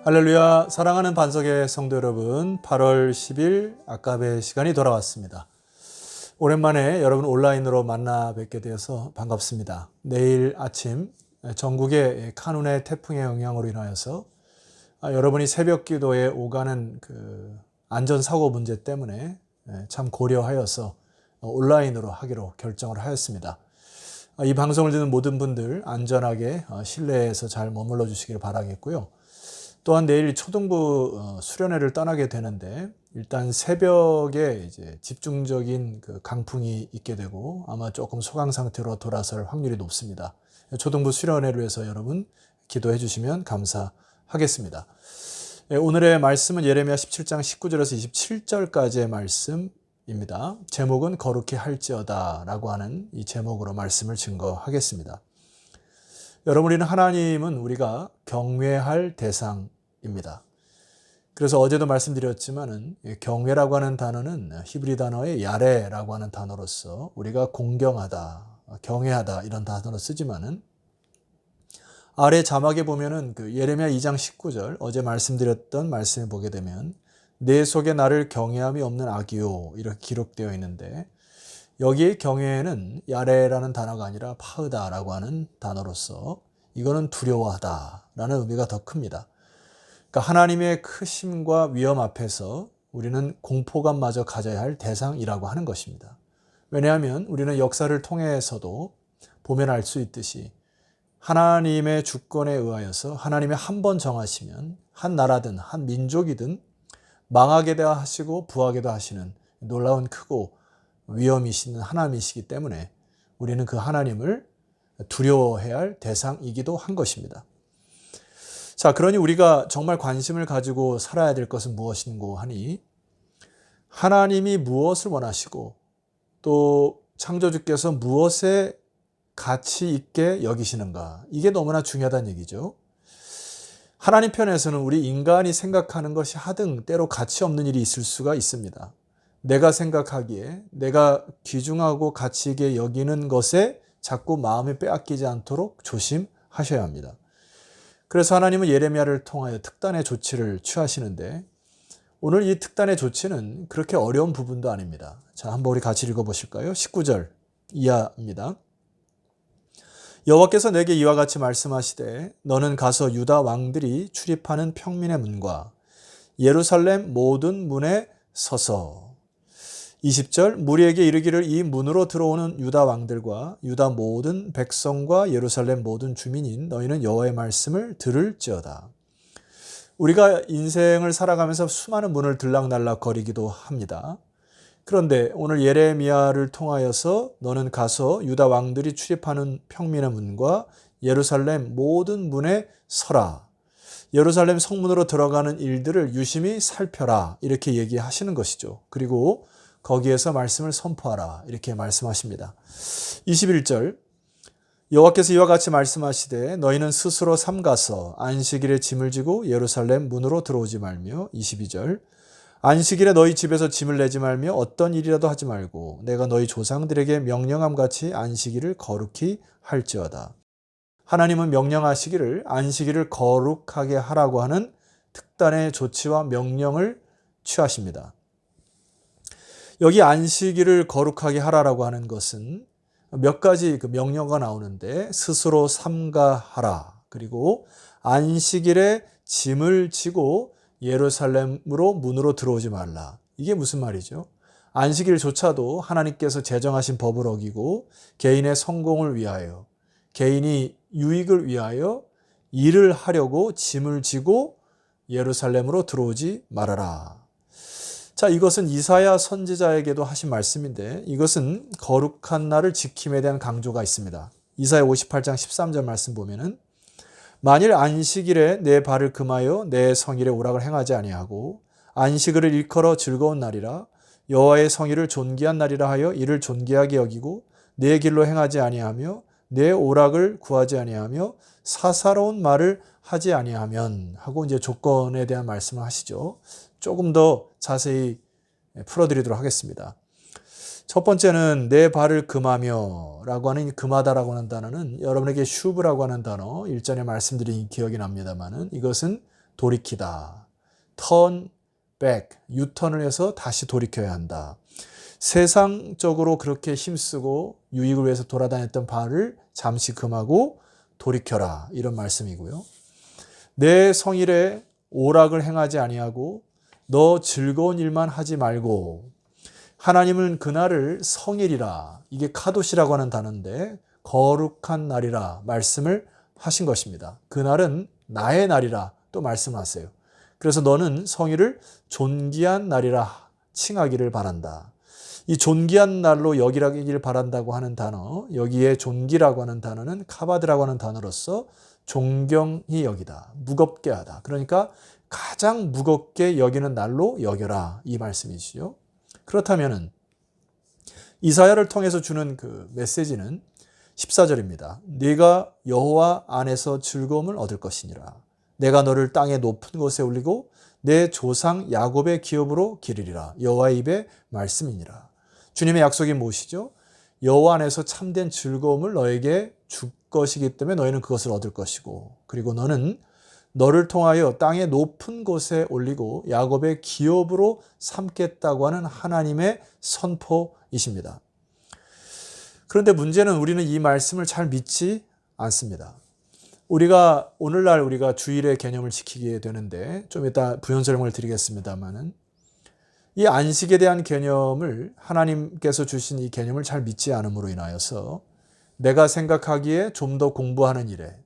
할렐루야. 사랑하는 반석의 성도 여러분, 8월 10일 아까베 시간이 돌아왔습니다. 오랜만에 여러분 온라인으로 만나 뵙게 되어서 반갑습니다. 내일 아침 전국의 카눈의 태풍의 영향으로 인하여서 여러분이 새벽 기도에 오가는 안전사고 문제 때문에 참 고려하여서 온라인으로 하기로 결정을 하였습니다. 이 방송을 듣는 모든 분들 안전하게 실내에서 잘 머물러 주시길 바라겠고요. 또한 내일 초등부 수련회를 떠나게 되는데 일단 새벽에 이제 집중적인 강풍이 있게 되고 아마 조금 소강 상태로 돌아설 확률이 높습니다. 초등부 수련회를 위해서 여러분 기도해 주시면 감사하겠습니다. 오늘의 말씀은 예레미야 17장 19절에서 27절까지의 말씀입니다. 제목은 거룩히 할지어다 라고 하는 이 제목으로 말씀을 증거하겠습니다. 여러분, 우리는 하나님은 우리가 경외할 대상입니다. 그래서 어제도 말씀드렸지만은 경외라고 하는 단어는 히브리 단어의 야레라고 하는 단어로서 우리가 공경하다, 경외하다 이런 단어로 쓰지만은 아래 자막에 보면은 예레미야 2장 19절 어제 말씀드렸던 말씀을 보게 되면 내 속에 나를 경외함이 없는 악이요 이렇게 기록되어 있는데 여기에 경외는 야레라는 단어가 아니라 파으다라고 하는 단어로서 이거는 두려워하다라는 의미가 더 큽니다. 그러니까 하나님의 크심과 위엄 앞에서 우리는 공포감마저 가져야 할 대상이라고 하는 것입니다. 왜냐하면 우리는 역사를 통해서도 보면 알 수 있듯이 하나님의 주권에 의하여서 하나님이 한 번 정하시면 한 나라든 한 민족이든 망하게도 하시고 부하게도 하시는 놀라운 크고 위엄이신 하나님이시기 때문에 우리는 그 하나님을 두려워해야 할 대상이기도 한 것입니다. 자, 그러니 우리가 정말 관심을 가지고 살아야 될 것은 무엇인고 하니 하나님이 무엇을 원하시고 또 창조주께서 무엇에 가치 있게 여기시는가, 이게 너무나 중요하다는 얘기죠. 하나님 편에서는 우리 인간이 생각하는 것이 하등 때로 가치 없는 일이 있을 수가 있습니다. 내가 생각하기에 내가 귀중하고 가치 있게 여기는 것에 자꾸 마음이 빼앗기지 않도록 조심하셔야 합니다. 그래서 하나님은 예레미야를 통하여 특단의 조치를 취하시는데 오늘 이 특단의 조치는 그렇게 어려운 부분도 아닙니다. 자, 한번 우리 같이 읽어보실까요? 19절 이하입니다. 여호와께서 내게 이와 같이 말씀하시되 너는 가서 유다 왕들이 출입하는 평민의 문과 예루살렘 모든 문에 서서 20절 무리에게 이르기를 이 문으로 들어오는 유다 왕들과 유다 모든 백성과 예루살렘 모든 주민인 너희는 여호와의 말씀을 들을지어다. 우리가 인생을 살아가면서 수많은 문을 들락날락 거리기도 합니다. 그런데 오늘 예레미야를 통하여서 너는 가서 유다 왕들이 출입하는 평민의 문과 예루살렘 모든 문에 서라. 예루살렘 성문으로 들어가는 일들을 유심히 살펴라. 이렇게 얘기하시는 것이죠. 그리고 거기에서 말씀을 선포하라 이렇게 말씀하십니다. 21절 여호와께서 이와 같이 말씀하시되 너희는 스스로 삼가서 안식일에 짐을 지고 예루살렘 문으로 들어오지 말며 22절 안식일에 너희 집에서 짐을 내지 말며 어떤 일이라도 하지 말고 내가 너희 조상들에게 명령함 같이 안식일을 거룩히 할지어다. 하나님은 명령하시기를 안식일을 거룩하게 하라고 하는 특단의 조치와 명령을 취하십니다. 여기 안식일을 거룩하게 하라라고 하는 것은 몇 가지 명령어가 나오는데 스스로 삼가하라, 그리고 안식일에 짐을 지고 예루살렘으로 문으로 들어오지 말라. 이게 무슨 말이죠? 안식일조차도 하나님께서 제정하신 법을 어기고 개인의 성공을 위하여 개인이 유익을 위하여 일을 하려고 짐을 지고 예루살렘으로 들어오지 말아라. 자, 이것은 이사야 선지자에게도 하신 말씀인데 이것은 거룩한 날을 지킴에 대한 강조가 있습니다. 이사야 58장 13절 말씀 보면은 만일 안식일에 내 발을 금하여 내 성일에 오락을 행하지 아니하고 안식일을 일컬어 즐거운 날이라 여호와의 성일을 존귀한 날이라 하여 이를 존귀하게 여기고 내 길로 행하지 아니하며 내 오락을 구하지 아니하며 사사로운 말을 하지 아니하면 하고 이제 조건에 대한 말씀을 하시죠. 조금 더 자세히 풀어드리도록 하겠습니다. 첫 번째는 내 발을 금하며 라고 하는 금하다라고 하는 단어는 여러분에게 슈브라고 하는 단어 일전에 말씀드린 기억이 납니다만은 이것은 돌이키다. turn back, 유턴을 해서 다시 돌이켜야 한다. 세상적으로 그렇게 힘쓰고 유익을 위해서 돌아다녔던 바를 잠시 금하고 돌이켜라. 이런 말씀이고요. 내 성일에 오락을 행하지 아니하고 너 즐거운 일만 하지 말고, 하나님은 그날을 성일이라, 이게 카도시라고 하는 단어인데 거룩한 날이라 말씀을 하신 것입니다. 그날은 나의 날이라 또 말씀하세요. 그래서 너는 성일을 존귀한 날이라 칭하기를 바란다. 이 존귀한 날로 여기길 바란다고 하는 단어, 여기에 존귀라고 하는 단어는 카바드라고 하는 단어로서 존경히 여기다, 무겁게 하다. 그러니까 가장 무겁게 여기는 날로 여겨라, 이 말씀이시죠. 그렇다면은 이사야를 통해서 주는 그 메시지는 14절입니다. 네가 여호와 안에서 즐거움을 얻을 것이니라. 내가 너를 땅의 높은 곳에 올리고 내 조상 야곱의 기업으로 기르리라. 여호와의 입의 말씀이니라. 주님의 약속이 무엇이죠? 여호와 안에서 참된 즐거움을 너에게 줄 것이기 때문에 너희는 그것을 얻을 것이고, 그리고 너는 너를 통하여 땅의 높은 곳에 올리고 야곱의 기업으로 삼겠다고 하는 하나님의 선포이십니다. 그런데 문제는 우리는 이 말씀을 잘 믿지 않습니다. 오늘날 우리가 주일의 개념을 지키게 되는데, 좀 이따 부연 설명을 드리겠습니다만은, 이 안식에 대한 개념을, 하나님께서 주신 이 개념을 잘 믿지 않음으로 인하여서 내가 생각하기에 좀 더 공부하는 일에,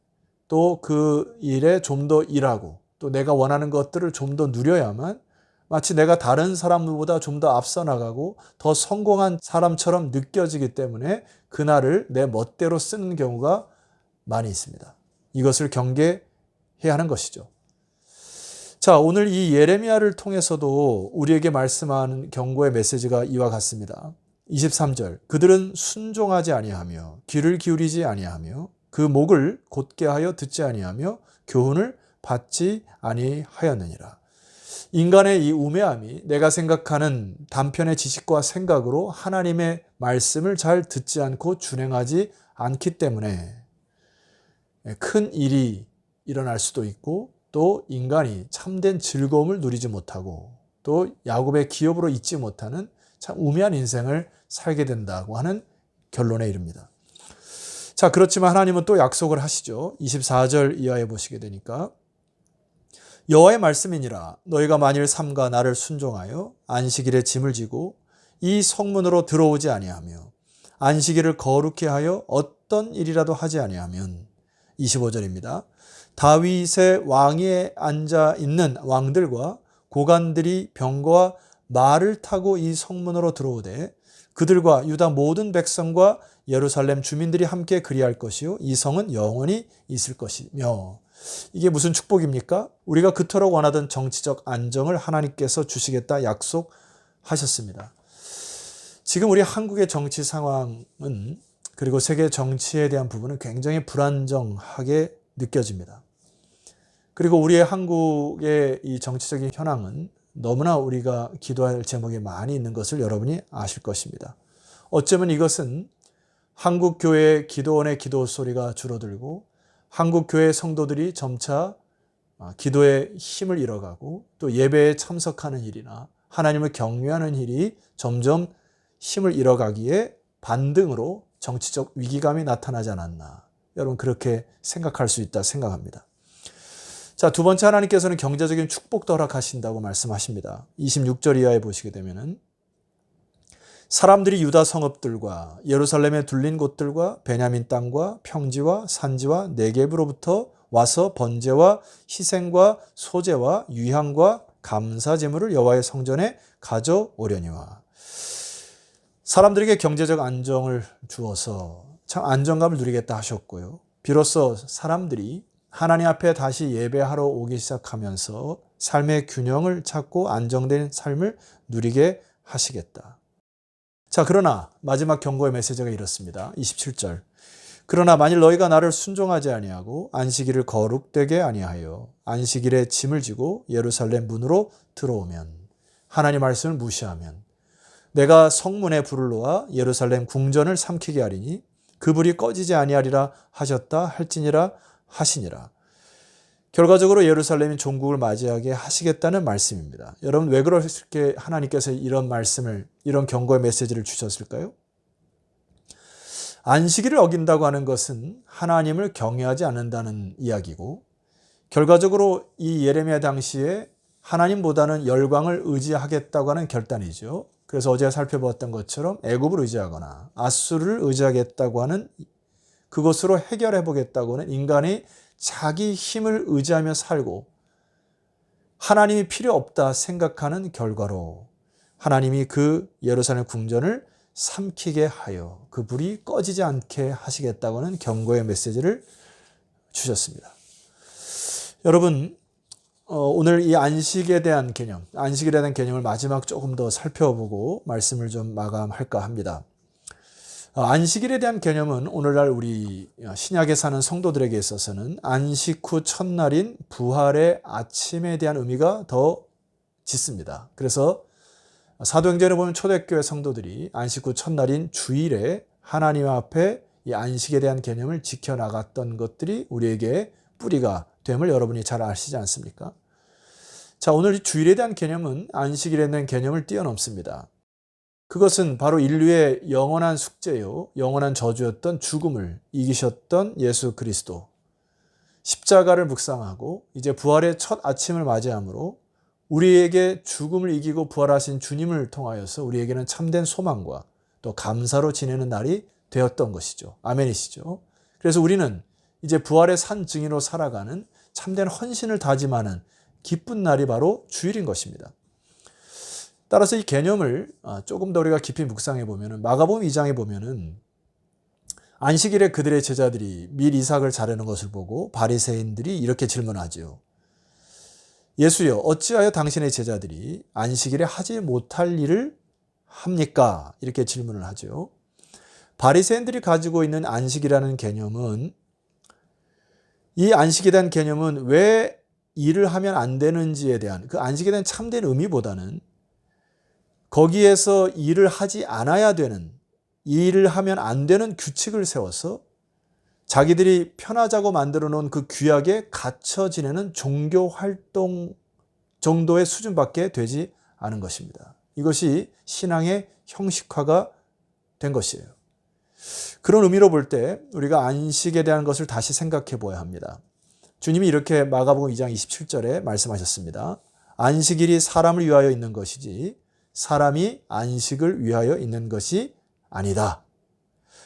또 그 일에 좀 더 일하고, 또 내가 원하는 것들을 좀 더 누려야만 마치 내가 다른 사람들보다 좀 더 앞서 나가고 더 성공한 사람처럼 느껴지기 때문에 그날을 내 멋대로 쓰는 경우가 많이 있습니다. 이것을 경계해야 하는 것이죠. 자, 오늘 이 예레미야를 통해서도 우리에게 말씀하는 경고의 메시지가 이와 같습니다. 23절, 그들은 순종하지 아니하며 귀를 기울이지 아니하며 그 목을 곧게 하여 듣지 아니하며 교훈을 받지 아니하였느니라. 인간의 이 우매함이 내가 생각하는 단편의 지식과 생각으로 하나님의 말씀을 잘 듣지 않고 준행하지 않기 때문에 큰 일이 일어날 수도 있고, 또 인간이 참된 즐거움을 누리지 못하고 또 야곱의 기업으로 잊지 못하는 참 우매한 인생을 살게 된다고 하는 결론에 이릅니다. 자, 그렇지만 하나님은 또 약속을 하시죠. 24절 이하에 보시게 되니까, 여호와의 말씀이니라. 너희가 만일 삼가 나를 순종하여 안식일에 짐을 지고 이 성문으로 들어오지 아니하며 안식일을 거룩히 하여 어떤 일이라도 하지 아니하면, 25절입니다. 다윗의 왕위에 앉아 있는 왕들과 고관들이 병거와 말을 타고 이 성문으로 들어오되 그들과 유다 모든 백성과 예루살렘 주민들이 함께 그리할 것이요 이 성은 영원히 있을 것이며. 이게 무슨 축복입니까? 우리가 그토록 원하던 정치적 안정을 하나님께서 주시겠다 약속하셨습니다. 지금 우리 한국의 정치 상황은, 그리고 세계 정치에 대한 부분은 굉장히 불안정하게 느껴집니다. 그리고 우리의 한국의 이 정치적인 현황은 너무나 우리가 기도할 제목이 많이 있는 것을 여러분이 아실 것입니다. 어쩌면 이것은 한국 교회 기도원의 기도 소리가 줄어들고 한국 교회 성도들이 점차 기도의 힘을 잃어가고 또 예배에 참석하는 일이나 하나님을 경외하는 일이 점점 힘을 잃어가기에 반등으로 정치적 위기감이 나타나지 않았나. 여러분 그렇게 생각할 수 있다 생각합니다. 자, 두 번째, 하나님께서는 경제적인 축복도 허락하신다고 말씀하십니다. 26절 이하에 보시게 되면은, 사람들이 유다 성읍들과 예루살렘에 둘린 곳들과 베냐민 땅과 평지와 산지와 네겝으로부터 와서 번제와 희생과 소제와 유향과 감사 제물을 여호와의 성전에 가져오려니와. 사람들에게 경제적 안정을 주어서 참 안정감을 누리겠다 하셨고요. 비로소 사람들이 하나님 앞에 다시 예배하러 오기 시작하면서 삶의 균형을 찾고 안정된 삶을 누리게 하시겠다. 자, 그러나 마지막 경고의 메시지가 이렇습니다. 27절. 그러나 만일 너희가 나를 순종하지 아니하고 안식일을 거룩되게 아니하여 안식일에 짐을 지고 예루살렘 문으로 들어오면, 하나님 말씀을 무시하면 내가 성문에 불을 놓아 예루살렘 궁전을 삼키게 하리니 그 불이 꺼지지 아니하리라 하셨다 할지니라 하시니라. 결과적으로 예루살렘이 종국을 맞이하게 하시겠다는 말씀입니다. 여러분, 왜 그렇게 하나님께서 이런 말씀을, 이런 경고의 메시지를 주셨을까요? 안식일을 어긴다고 하는 것은 하나님을 경외하지 않는다는 이야기고, 결과적으로 이 예레미야 당시에 하나님보다는 열광을 의지하겠다고 하는 결단이죠. 그래서 어제 살펴보았던 것처럼 애굽을 의지하거나 아수르를 의지하겠다고 하는, 그것으로 해결해 보겠다고 하는 인간이 자기 힘을 의지하며 살고 하나님이 필요 없다 생각하는 결과로 하나님이 그 예루살렘 궁전을 삼키게 하여 그 불이 꺼지지 않게 하시겠다고 하는 경고의 메시지를 주셨습니다. 여러분, 오늘 이 안식에 대한 개념, 안식일에 대한 개념을 마지막 조금 더 살펴보고 말씀을 좀 마감할까 합니다. 안식일에 대한 개념은 오늘날 우리 신약에 사는 성도들에게 있어서는 안식 후 첫날인 부활의 아침에 대한 의미가 더 짙습니다. 그래서 사도행전에 보면 초대교회 성도들이 안식 후 첫날인 주일에 하나님 앞에 이 안식에 대한 개념을 지켜나갔던 것들이 우리에게 뿌리가 됨을 여러분이 잘 아시지 않습니까? 자, 오늘 이 주일에 대한 개념은 안식일에 대한 개념을 뛰어넘습니다. 그것은 바로 인류의 영원한 숙제요, 영원한 저주였던 죽음을 이기셨던 예수 그리스도, 십자가를 묵상하고 이제 부활의 첫 아침을 맞이함으로 우리에게 죽음을 이기고 부활하신 주님을 통하여서 우리에게는 참된 소망과 또 감사로 지내는 날이 되었던 것이죠. 아멘이시죠? 그래서 우리는 이제 부활의 산 증인으로 살아가는 참된 헌신을 다짐하는 기쁜 날이 바로 주일인 것입니다. 따라서 이 개념을 조금 더 우리가 깊이 묵상해 보면 마가복음 2장에 보면은 안식일에 그들의 제자들이 밀 이삭을 자르는 것을 보고 바리새인들이 이렇게 질문하지요. 예수여, 어찌하여 당신의 제자들이 안식일에 하지 못할 일을 합니까? 이렇게 질문을 하죠. 바리새인들이 가지고 있는 안식이라는 개념은, 이 안식에 대한 개념은 왜 일을 하면 안 되는지에 대한 그 안식에 대한 참된 의미보다는 거기에서 일을 하지 않아야 되는, 일을 하면 안 되는 규칙을 세워서 자기들이 편하자고 만들어 놓은 그 규약에 갇혀 지내는 종교 활동 정도의 수준밖에 되지 않은 것입니다. 이것이 신앙의 형식화가 된 것이에요. 그런 의미로 볼 때 우리가 안식에 대한 것을 다시 생각해 보아야 합니다. 주님이 이렇게 마가복음 2장 27절에 말씀하셨습니다. 안식일이 사람을 위하여 있는 것이지 사람이 안식을 위하여 있는 것이 아니다.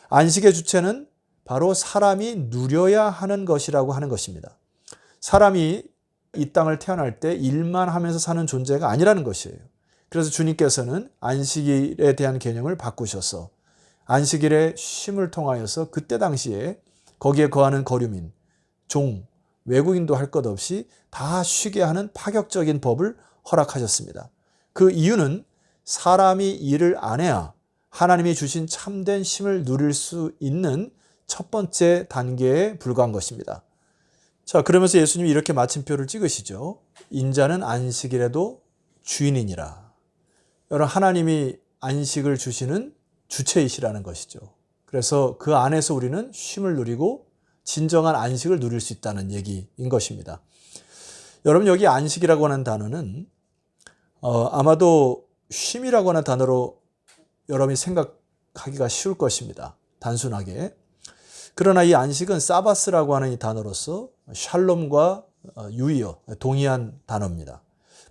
안식의 주체는 바로 사람이 누려야 하는 것이라고 하는 것입니다. 사람이 이 땅을 태어날 때 일만 하면서 사는 존재가 아니라는 것이에요. 그래서 주님께서는 안식일에 대한 개념을 바꾸셔서 안식일의 쉼을 통하여서 그때 당시에 거기에 거하는 거류민, 종, 외국인도 할 것 없이 다 쉬게 하는 파격적인 법을 허락하셨습니다. 그 이유는 사람이 일을 안 해야 하나님이 주신 참된 쉼을 누릴 수 있는 첫 번째 단계에 불과한 것입니다. 자, 그러면서 예수님이 이렇게 마침표를 찍으시죠. 인자는 안식일에도 주인이니라. 여러분, 하나님이 안식을 주시는 주체이시라는 것이죠. 그래서 그 안에서 우리는 쉼을 누리고 진정한 안식을 누릴 수 있다는 얘기인 것입니다. 여러분, 여기 안식이라고 하는 단어는 아마도 쉼이라고 하는 단어로 여러분이 생각하기가 쉬울 것입니다. 단순하게. 그러나 이 안식은 사바스라고 하는 이 단어로서 샬롬과 유의어, 동의한 단어입니다.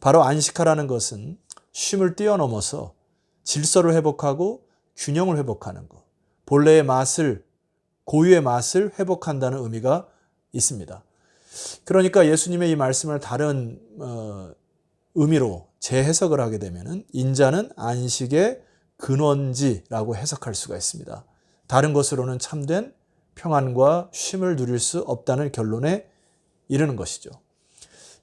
바로 안식하라는 것은 쉼을 뛰어넘어서 질서를 회복하고 균형을 회복하는 것, 본래의 맛을, 고유의 맛을 회복한다는 의미가 있습니다. 그러니까 예수님의 이 말씀을 다른 의미로 재해석을 하게 되면 인자는 안식의 근원지라고 해석할 수가 있습니다. 다른 것으로는 참된 평안과 쉼을 누릴 수 없다는 결론에 이르는 것이죠.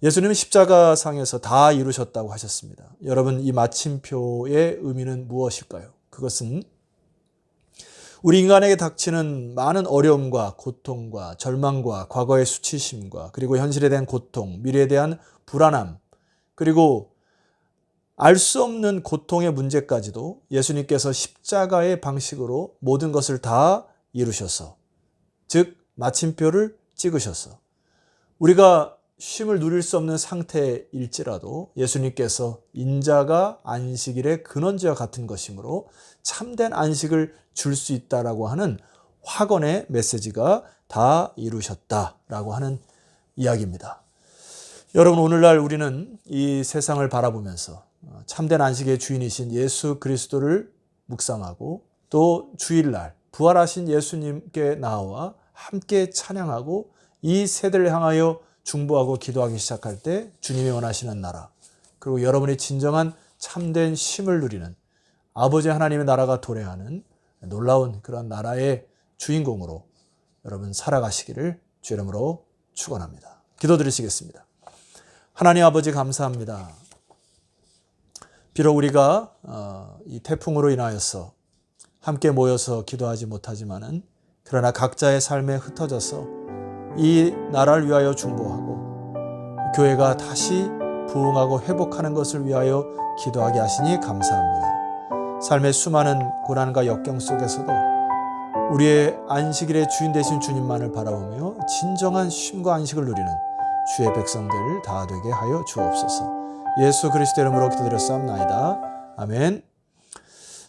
예수님은 십자가상에서 다 이루셨다고 하셨습니다. 여러분, 이 마침표의 의미는 무엇일까요? 그것은 우리 인간에게 닥치는 많은 어려움과 고통과 절망과 과거의 수치심과 그리고 현실에 대한 고통, 미래에 대한 불안함, 그리고 알 수 없는 고통의 문제까지도 예수님께서 십자가의 방식으로 모든 것을 다 이루셔서, 즉 마침표를 찍으셔서 우리가 쉼을 누릴 수 없는 상태일지라도 예수님께서 인자가 안식일의 근원지와 같은 것이므로 참된 안식을 줄 수 있다라고 하는 확언의 메시지가 다 이루셨다라고 하는 이야기입니다. 여러분, 오늘날 우리는 이 세상을 바라보면서 참된 안식의 주인이신 예수 그리스도를 묵상하고 또 주일날 부활하신 예수님께 나와 함께 찬양하고 이 세대를 향하여 중보하고 기도하기 시작할 때 주님이 원하시는 나라, 그리고 여러분이 진정한 참된 쉼을 누리는 아버지 하나님의 나라가 도래하는 놀라운 그런 나라의 주인공으로 여러분 살아가시기를 주 이름으로 축원합니다. 기도드리시겠습니다. 하나님 아버지, 감사합니다. 비록 우리가 이 태풍으로 인하여서 함께 모여서 기도하지 못하지만은, 그러나 각자의 삶에 흩어져서 이 나라를 위하여 중보하고 교회가 다시 부흥하고 회복하는 것을 위하여 기도하게 하시니 감사합니다. 삶의 수많은 고난과 역경 속에서도 우리의 안식일의 주인 되신 주님만을 바라보며 진정한 쉼과 안식을 누리는 주의 백성들 다 되게 하여 주옵소서. 예수 그리스도 이름으로 기도드렸사옵나이다. 아멘.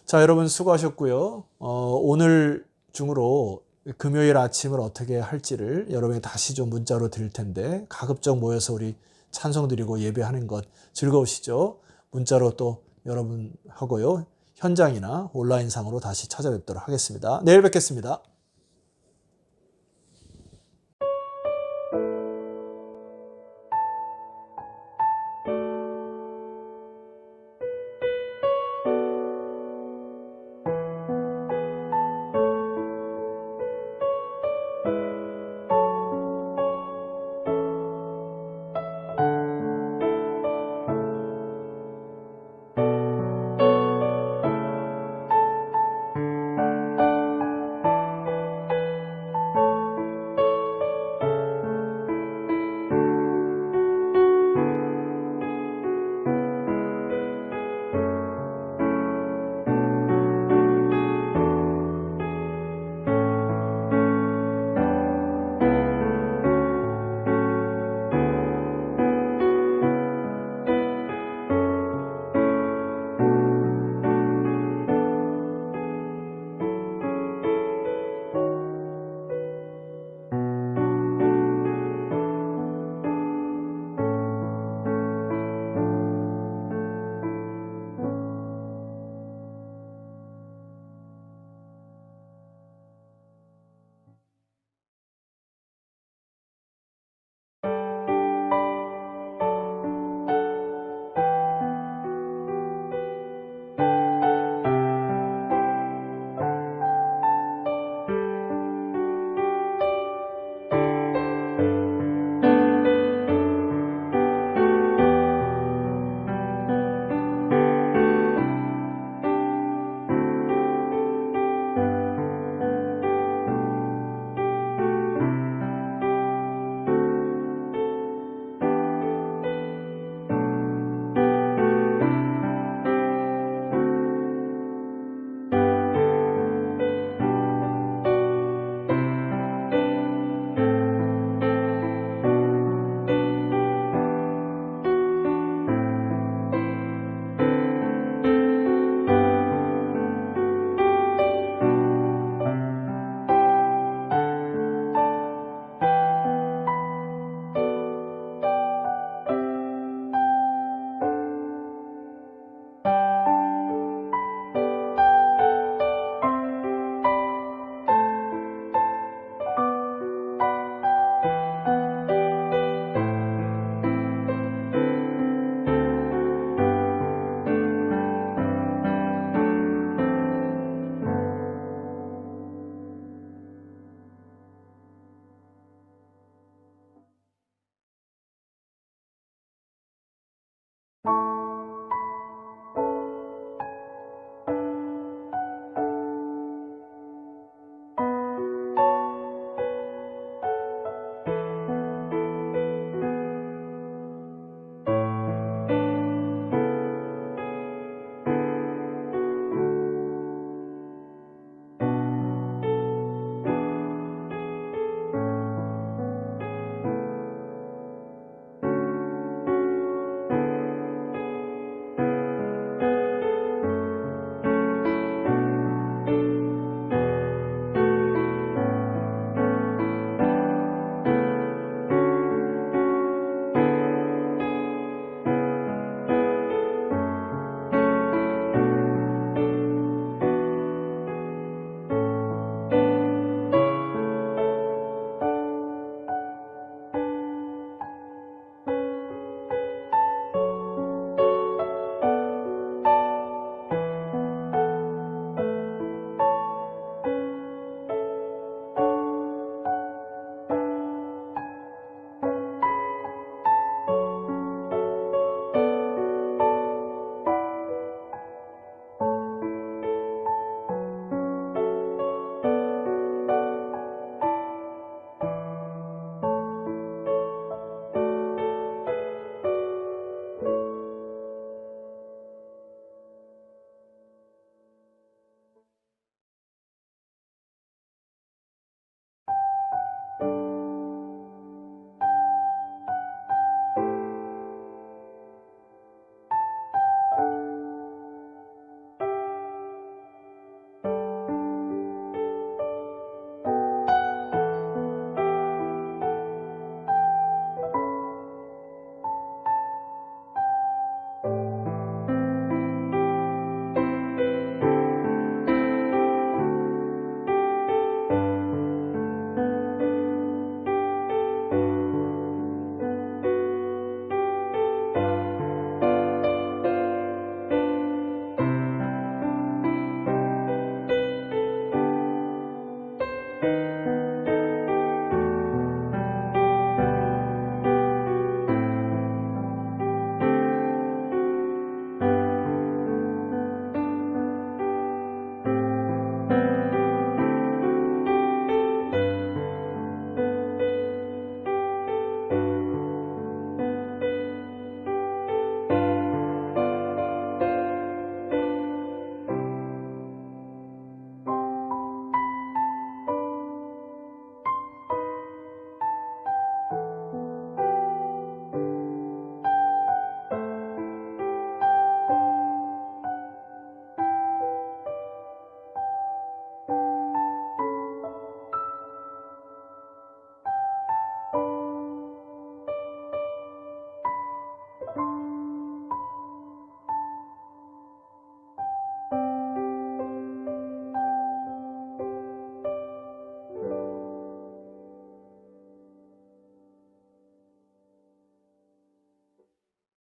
자, 여러분 수고하셨고요. 오늘 중으로 금요일 아침을 어떻게 할지를 여러분이 다시 좀 문자로 드릴 텐데, 가급적 모여서 우리 찬송 드리고 예배하는 것 즐거우시죠? 문자로 또 여러분하고요, 현장이나 온라인상으로 다시 찾아뵙도록 하겠습니다. 내일 뵙겠습니다.